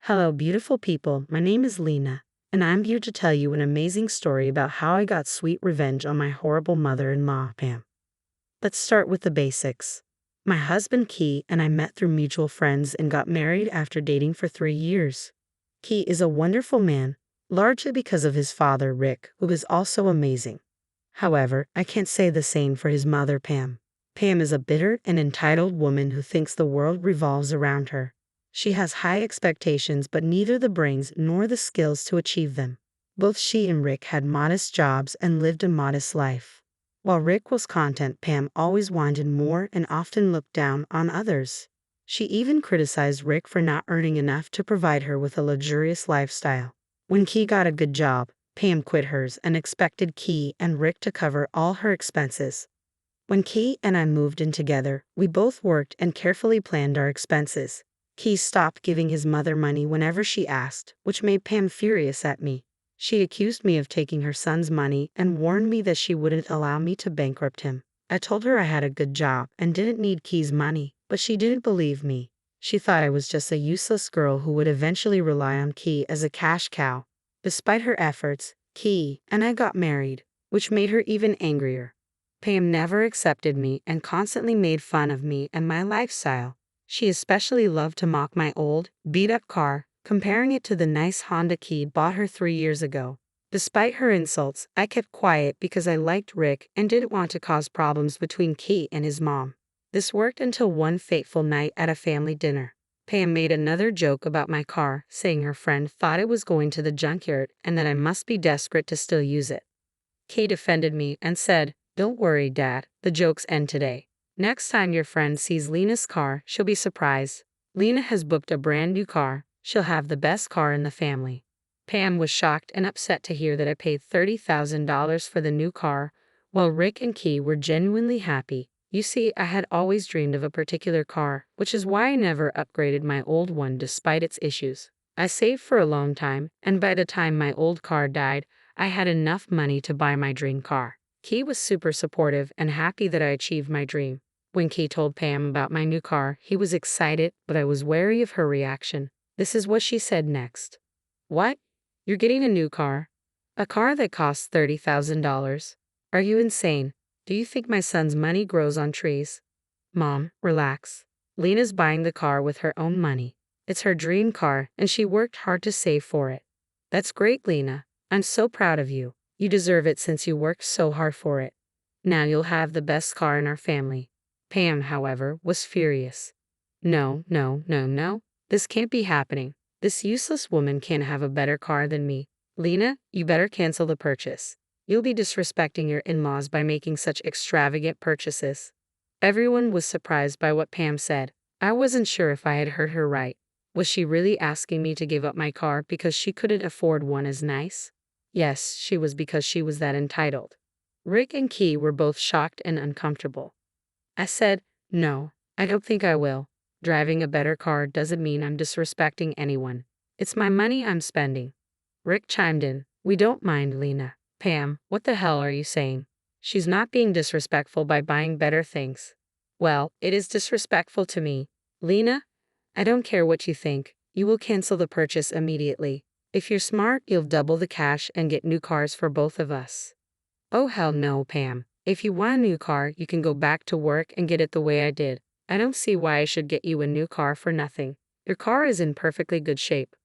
Hello, beautiful people. My name is Lena, and I'm here to tell you an amazing story about how I got sweet revenge on my horrible mother-in-law, Pam. Let's start with the basics. My husband Kei and I met through mutual friends and got married after dating for 3 years. Kei is a wonderful man, largely because of his father, Rick, who is also amazing. However, I can't say the same for his mother, Pam. Pam is a bitter and entitled woman who thinks the world revolves around her. She has high expectations but neither the brains nor the skills to achieve them. Both she and Rick had modest jobs and lived a modest life. While Rick was content, Pam always wanted more and often looked down on others. She even criticized Rick for not earning enough to provide her with a luxurious lifestyle. When Kei got a good job, Pam quit hers and expected Kei and Rick to cover all her expenses. When Kei and I moved in together, we both worked and carefully planned our expenses. Kei stopped giving his mother money whenever she asked, which made Pam furious at me. She accused me of taking her son's money and warned me that she wouldn't allow me to bankrupt him. I told her I had a good job and didn't need Kei's money, but she didn't believe me. She thought I was just a useless girl who would eventually rely on Kei as a cash cow. Despite her efforts, Kei and I got married, which made her even angrier. Pam never accepted me and constantly made fun of me and my lifestyle. She especially loved to mock my old, beat-up car, comparing it to the nice Honda Kei bought her 3 years ago. Despite her insults, I kept quiet because I liked Rick and didn't want to cause problems between Kei and his mom. This worked until one fateful night at a family dinner. Pam made another joke about my car, saying her friend thought it was going to the junkyard and that I must be desperate to still use it. Kei defended me and said, "Don't worry, Dad, the jokes end today. Next time your friend sees Lena's car, she'll be surprised. Lena has booked a brand new car. She'll have the best car in the family." Pam was shocked and upset to hear that I paid $30,000 for the new car, while Rick and Kei were genuinely happy. You see, I had always dreamed of a particular car, which is why I never upgraded my old one despite its issues. I saved for a long time, and by the time my old car died, I had enough money to buy my dream car. Kei was super supportive and happy that I achieved my dream. When Kei told Pam about my new car, he was excited, but I was wary of her reaction. This is what she said next. "What? You're getting a new car? A car that costs $30,000? Are you insane? Do you think my son's money grows on trees?" "Mom, relax. Lena's buying the car with her own money. It's her dream car, and she worked hard to save for it." "That's great, Lena. I'm so proud of you. You deserve it since you worked so hard for it. Now you'll have the best car in our family." Pam, however, was furious. No, no, no, no. This can't be happening. This useless woman can't have a better car than me. Lena, you better cancel the purchase. You'll be disrespecting your in-laws by making such extravagant purchases. Everyone was surprised by what Pam said. I wasn't sure if I had heard her right. Was she really asking me to give up my car because she couldn't afford one as nice? Yes, she was, because she was that entitled. Rick and Kei were both shocked and uncomfortable. I said, "No, I don't think I will. Driving a better car doesn't mean I'm disrespecting anyone. It's my money I'm spending." Rick chimed in, "We don't mind, Lena." Pam, what the hell are you saying? She's not being disrespectful by buying better things. Well, it is disrespectful to me. Lena, I don't care what you think. You will cancel the purchase immediately. If you're smart, you'll double the cash and get new cars for both of us. Oh hell no, Pam. If you want a new car, you can go back to work and get it the way I did. I don't see why I should get you a new car for nothing. Your car is in perfectly good shape.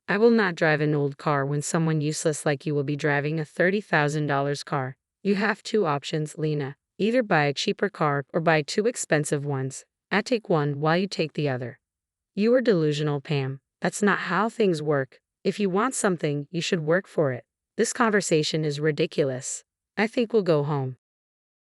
I will not drive an old car when someone useless like you will be driving a $30,000 car. You have two options, Lena. Either buy a cheaper car or buy two expensive ones. I take one while you take the other. You are delusional, Pam. That's not how things work. If you want something, you should work for it. This conversation is ridiculous. I think we'll go home."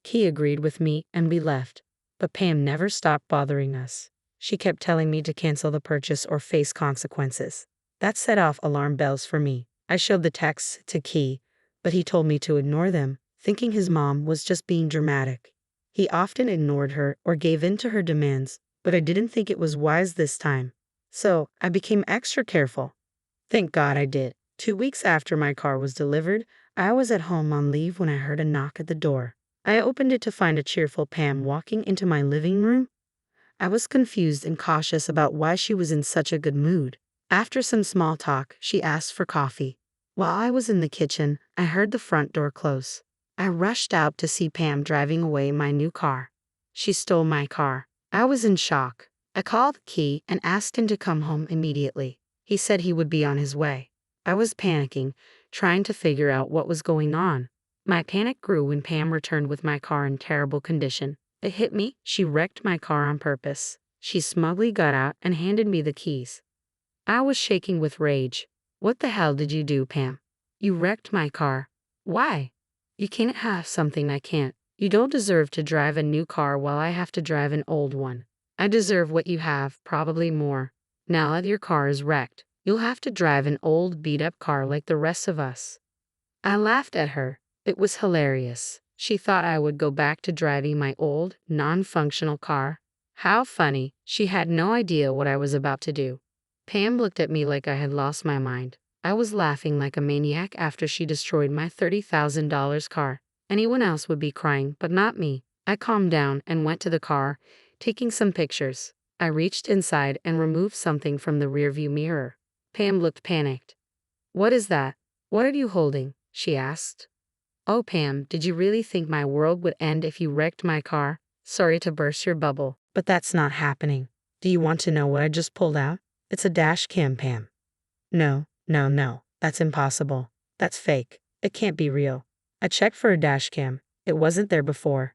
Kei agreed with me and we left, but Pam never stopped bothering us. She kept telling me to cancel the purchase or face consequences. That set off alarm bells for me. I showed the texts to Kei, but he told me to ignore them, thinking his mom was just being dramatic. He often ignored her or gave in to her demands, but I didn't think it was wise this time. So I became extra careful. Thank God I did. 2 weeks after my car was delivered, I was at home on leave when I heard a knock at the door. I opened it to find a cheerful Pam walking into my living room. I was confused and cautious about why she was in such a good mood. After some small talk, she asked for coffee. While I was in the kitchen, I heard the front door close. I rushed out to see Pam driving away in my new car. She stole my car. I was in shock. I called Kei and asked him to come home immediately. He said he would be on his way. I was panicking, trying to figure out what was going on. My panic grew when Pam returned with my car in terrible condition. It hit me. She wrecked my car on purpose. She smugly got out and handed me the keys. I was shaking with rage. What the hell did you do, Pam? You wrecked my car. Why? You can't have something I can't. You don't deserve to drive a new car while I have to drive an old one. I deserve what you have, probably more. Now that your car is wrecked, you'll have to drive an old beat-up car like the rest of us. I laughed at her. It was hilarious. She thought I would go back to driving my old, non-functional car. How funny. She had no idea what I was about to do. Pam looked at me like I had lost my mind. I was laughing like a maniac after she destroyed my $30,000 car. Anyone else would be crying, but not me. I calmed down and went to the car, taking some pictures. I reached inside and removed something from the rearview mirror. Pam looked panicked. What is that? What are you holding? She asked. Oh, Pam, did you really think my world would end if you wrecked my car? Sorry to burst your bubble, but that's not happening. Do you want to know what I just pulled out? It's a dash cam, Pam. No, no, no, that's impossible. That's fake. It can't be real. I checked for a dash cam. It wasn't there before.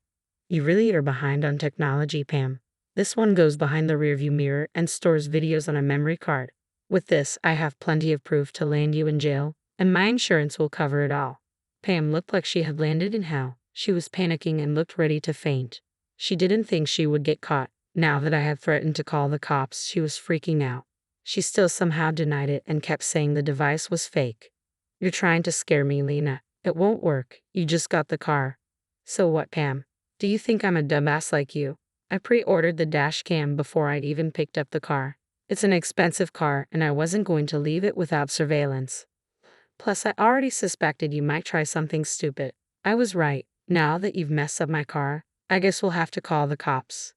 You really are behind on technology, Pam. This one goes behind the rearview mirror and stores videos on a memory card. With this, I have plenty of proof to land you in jail, and my insurance will cover it all. Pam looked like she had landed in hell. She was panicking and looked ready to faint. She didn't think she would get caught. Now that I had threatened to call the cops, she was freaking out. She still somehow denied it and kept saying the device was fake. You're trying to scare me, Lena. It won't work. You just got the car. So what, Pam? Do you think I'm a dumbass like you? I pre-ordered the dash cam before I'd even picked up the car. It's an expensive car and I wasn't going to leave it without surveillance. Plus, I already suspected you might try something stupid. I was right. Now that you've messed up my car, I guess we'll have to call the cops.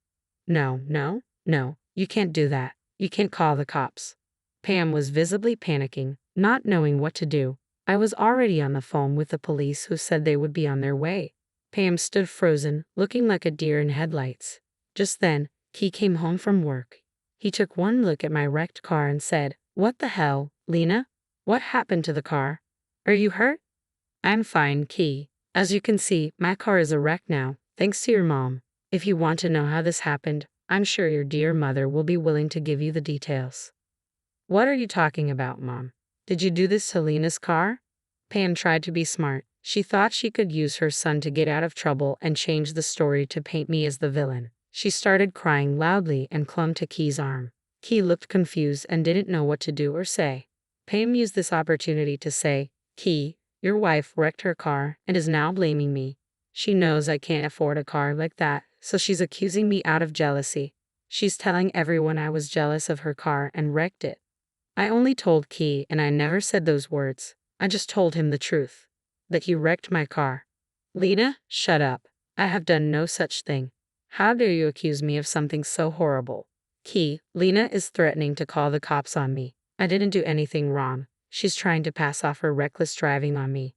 No, no, no, you can't do that. You can't call the cops. Pam was visibly panicking, not knowing what to do. I was already on the phone with the police who said they would be on their way. Pam stood frozen, looking like a deer in headlights. Just then, Kei came home from work. He took one look at my wrecked car and said, "What the hell, Lena? What happened to the car? Are you hurt?" "I'm fine, Kei. As you can see, my car is a wreck now, thanks to your mom. If you want to know how this happened, I'm sure your dear mother will be willing to give you the details." "What are you talking about, Mom? Did you do this to Lena's car?" Pam tried to be smart. She thought she could use her son to get out of trouble and change the story to paint me as the villain. She started crying loudly and clung to Kei's arm. Kei looked confused and didn't know what to do or say. Pam used this opportunity to say, "Kei, your wife wrecked her car and is now blaming me. She knows I can't afford a car like that, so she's accusing me out of jealousy. She's telling everyone I was jealous of her car and wrecked it." I only told Kei, and I never said those words. I just told him the truth. That he wrecked my car. "Lena, shut up. I have done no such thing. How dare you accuse me of something so horrible?" "Kei, Lena is threatening to call the cops on me. I didn't do anything wrong. She's trying to pass off her reckless driving on me."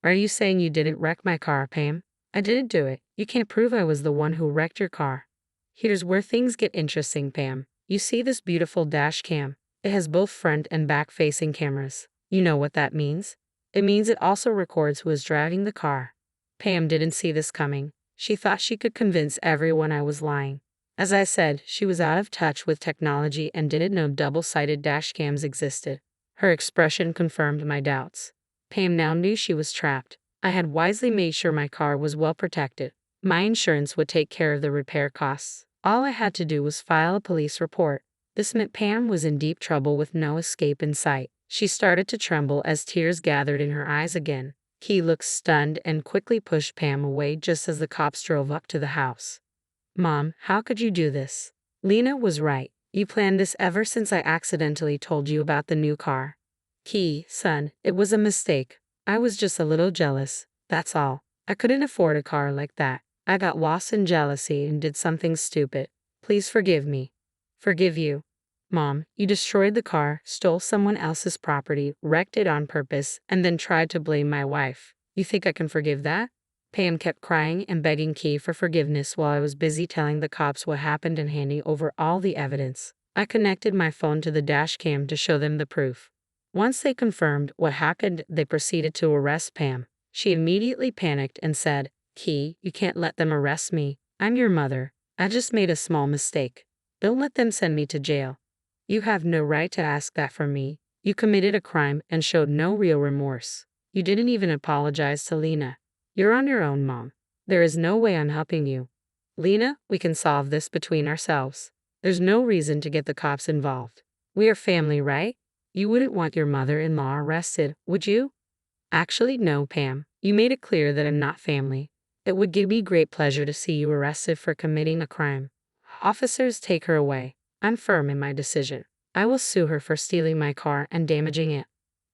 "Are you saying you didn't wreck my car, Pam?" "I didn't do it. You can't prove I was the one who wrecked your car." "Here's where things get interesting, Pam. You see this beautiful dash cam? It has both front and back-facing cameras. You know what that means? It means it also records who is driving the car." Pam didn't see this coming. She thought she could convince everyone I was lying. As I said, she was out of touch with technology and didn't know double-sided dash cams existed. Her expression confirmed my doubts. Pam now knew she was trapped. I had wisely made sure my car was well protected. My insurance would take care of the repair costs. All I had to do was file a police report. This meant Pam was in deep trouble with no escape in sight. She started to tremble as tears gathered in her eyes again. Kei looked stunned and quickly pushed Pam away just as the cops drove up to the house. "Mom, how could you do this?" "Lena was right. You planned this ever since I accidentally told you about the new car." "Kei, son, it was a mistake. I was just a little jealous, that's all. I couldn't afford a car like that. I got lost in jealousy and did something stupid. Please forgive me." "Forgive you?" Mom, you destroyed the car, stole someone else's property, wrecked it on purpose, and then tried to blame my wife. You think I can forgive that? Pam kept crying and begging Kei for forgiveness while I was busy telling the cops what happened and handing over all the evidence. I connected my phone to the dash cam to show them the proof. Once they confirmed what happened, they proceeded to arrest Pam. She immediately panicked and said, "Kei, you can't let them arrest me. I'm your mother. I just made a small mistake. Don't let them send me to jail. You have no right to ask that from me. You committed a crime and showed no real remorse. You didn't even apologize to Lena. You're on your own, Mom. There is no way I'm helping you. Lena, we can solve this between ourselves. There's no reason to get the cops involved. We are family, right? You wouldn't want your mother-in-law arrested, would you?" "Actually, no, Pam. You made it clear that I'm not family. It would give me great pleasure to see you arrested for committing a crime. Officers, take her away. I'm firm in my decision. I will sue her for stealing my car and damaging it."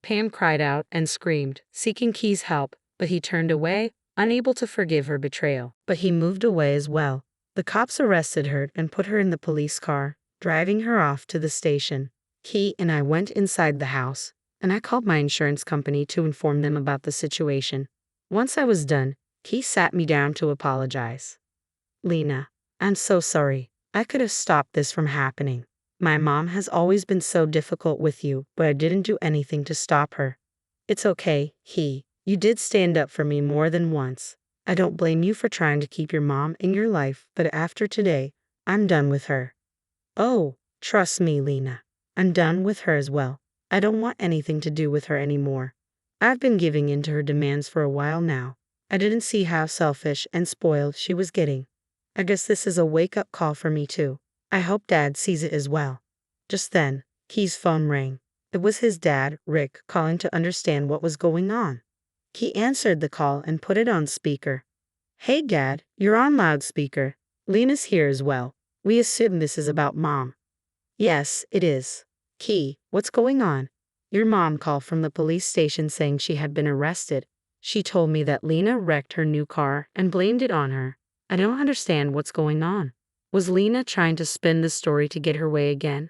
Pam cried out and screamed, seeking Kei's help, but he turned away, unable to forgive her betrayal. But he moved away as well. The cops arrested her and put her in the police car, driving her off to the station. Kei and I went inside the house, and I called my insurance company to inform them about the situation. Once I was done, Kei sat me down to apologize. "Lena, I'm so sorry. I could have stopped this from happening. My mom has always been so difficult with you, but I didn't do anything to stop her." "It's okay, Kei. You did stand up for me more than once. I don't blame you for trying to keep your mom in your life, but after today, I'm done with her." "Oh, trust me, Lena. I'm done with her as well. I don't want anything to do with her anymore. I've been giving in to her demands for a while now. I didn't see how selfish and spoiled she was getting. I guess this is a wake-up call for me too. I hope Dad sees it as well." Just then, Kei's phone rang. It was his dad, Rick, calling to understand what was going on. Kei answered the call and put it on speaker. "Hey Dad, you're on loudspeaker. Lena's here as well. We assume this is about Mom." "Yes, it is. Kei, what's going on?" "Your mom called from the police station saying she had been arrested. She told me that Lena wrecked her new car and blamed it on her. I don't understand what's going on. Was Lena trying to spin the story to get her way again?"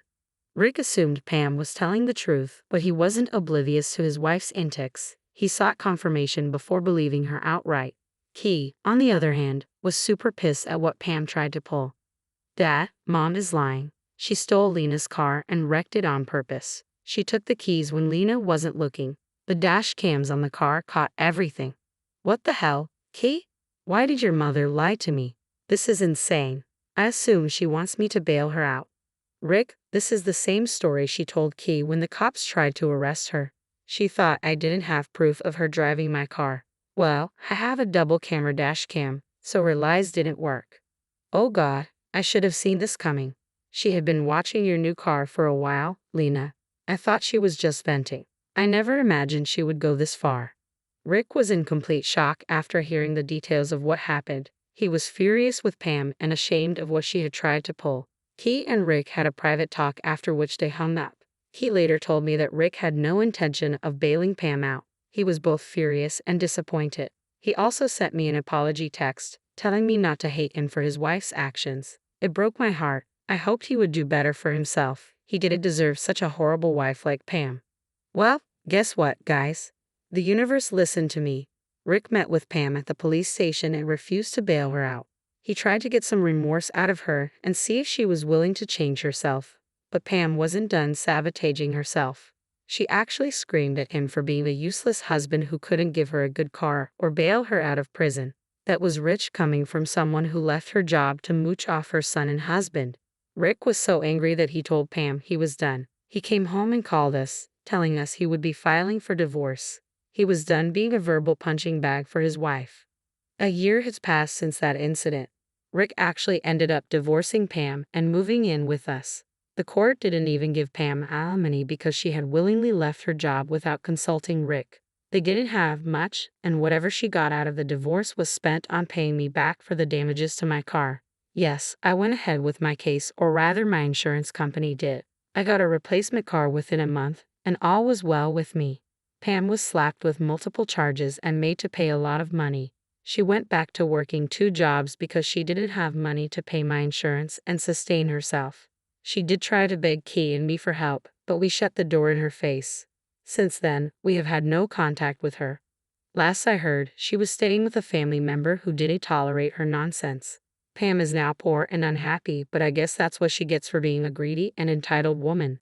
Rick assumed Pam was telling the truth, but he wasn't oblivious to his wife's antics. He sought confirmation before believing her outright. Kei, on the other hand, was super pissed at what Pam tried to pull. "Dad, Mom is lying. She stole Lena's car and wrecked it on purpose. She took the keys when Lena wasn't looking. The dash cams on the car caught everything." "What the hell, Kei? Why did your mother lie to me? This is insane. I assume she wants me to bail her out." "Rick, this is the same story she told Kei when the cops tried to arrest her. She thought I didn't have proof of her driving my car. Well, I have a double camera dash cam, so her lies didn't work." "Oh God, I should have seen this coming. She had been watching your new car for a while, Lena. I thought she was just venting. I never imagined she would go this far." Rick was in complete shock after hearing the details of what happened. He was furious with Pam and ashamed of what she had tried to pull. Kei and Rick had a private talk after which they hung up. Kei later told me that Rick had no intention of bailing Pam out. He was both furious and disappointed. He also sent me an apology text, telling me not to hate him for his wife's actions. It broke my heart. I hoped he would do better for himself. He didn't deserve such a horrible wife like Pam. Well, guess what, guys? The universe listened to me. Rick met with Pam at the police station and refused to bail her out. He tried to get some remorse out of her and see if she was willing to change herself. But Pam wasn't done sabotaging herself. She actually screamed at him for being a useless husband who couldn't give her a good car or bail her out of prison. That was rich coming from someone who left her job to mooch off her son and husband. Rick was so angry that he told Pam he was done. He came home and called us, telling us he would be filing for divorce. He was done being a verbal punching bag for his wife. A year has passed since that incident. Rick actually ended up divorcing Pam and moving in with us. The court didn't even give Pam alimony because she had willingly left her job without consulting Rick. They didn't have much, and whatever she got out of the divorce was spent on paying me back for the damages to my car. Yes, I went ahead with my case, or rather my insurance company did. I got a replacement car within a month, and all was well with me. Pam was slapped with multiple charges and made to pay a lot of money. She went back to working 2 jobs because she didn't have money to pay my insurance and sustain herself. She did try to beg Kei and me for help, but we shut the door in her face. Since then, we have had no contact with her. Last I heard, she was staying with a family member who didn't tolerate her nonsense. Pam is now poor and unhappy, but I guess that's what she gets for being a greedy and entitled woman.